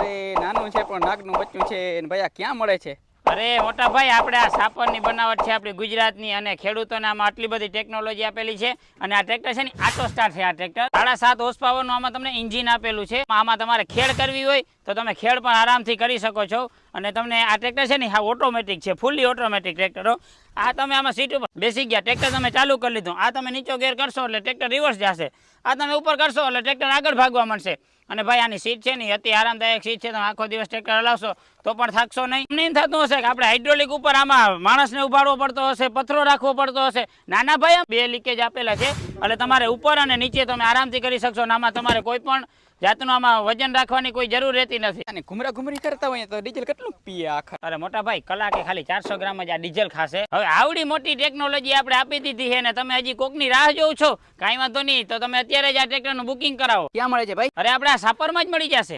અરે નાનું છે પણ નાગનું બચ્ચું છે ને ભાઈ આ ક્યાં મળે છે? અરે મોટા ભાઈ, આપણે આ સાપરની બનાવટ છે આપણી ગુજરાતની, અને ખેડૂતોને આમાં આટલી બધી ટેકનોલોજી આપેલી છે. અને આ ટ્રેક્ટર છે ને આટો સ્ટાર્ટ છે. આ ટ્રેક્ટર 7.5 હોર્સ પાવરનું આમાં તમને એન્જિન આપેલું છે. આમાં તમારે ખેડ કરવી હોય તો તમે ખેડ પણ આરામથી કરી શકો છો. અને તમને આ ટ્રેક્ટર છે ને હા ઓટોમેટિક છે, ફૂલી ઓટોમેટિક ટ્રેક્ટરો. આ તમે આમાં સીટ ઉપર બેસી ગયા, ટ્રેક્ટર તમે ચાલુ કરી લીધું. આ તમે નીચો ગેર કરશો એટલે ટ્રેક્ટર રિવર્સ જશે. આ તમે ઉપર કરશો એટલે ટ્રેક્ટર આગળ ભાગવા મળશે. અને ભાઈ આની સીટ છે ને અતિ આરામદાયક સીટ છે. તમે આખો દિવસ ટ્રેક્ટર હલાવશો તો પણ થાકશો નહીં. એમ થતું હશે કે આપણે હાઇડ્રોલિક ઉપર આમાં માણસને ઉભાડવો પડતો હશે, પથરો રાખવો પડતો હશે. નાના ભાઈ 2 લીકેજ આપેલા છે એટલે તમારે ઉપર અને નીચે તમે આરામથી કરી શકશો. આમાં તમારે કોઈ પણ જાતનું આમાં વજન રાખવાની કોઈ જરૂર રહેતી નથી. અને ઘુમરા ઘુમરી કરતા હોય તો ડીઝલ કેટલું પીએ આખા? અરે મોટા ભાઈ, કલાકે ખાલી 400 ગ્રામ જ આ ડીઝલ ખાશે. હવે આવડી મોટી ટેકનોલોજી આપણે આપી દીધી છે ને તમે હજી કોકની રાહ જોવ છો? કાંઈ વાંધો નહીં, તો તમે અત્યારે જ આ ટ્રેક્ટરનું બુકિંગ કરાવો. ક્યાં મળે છે ભાઈ? અરે આપણે આ સાપરમાં જ મળી જશે.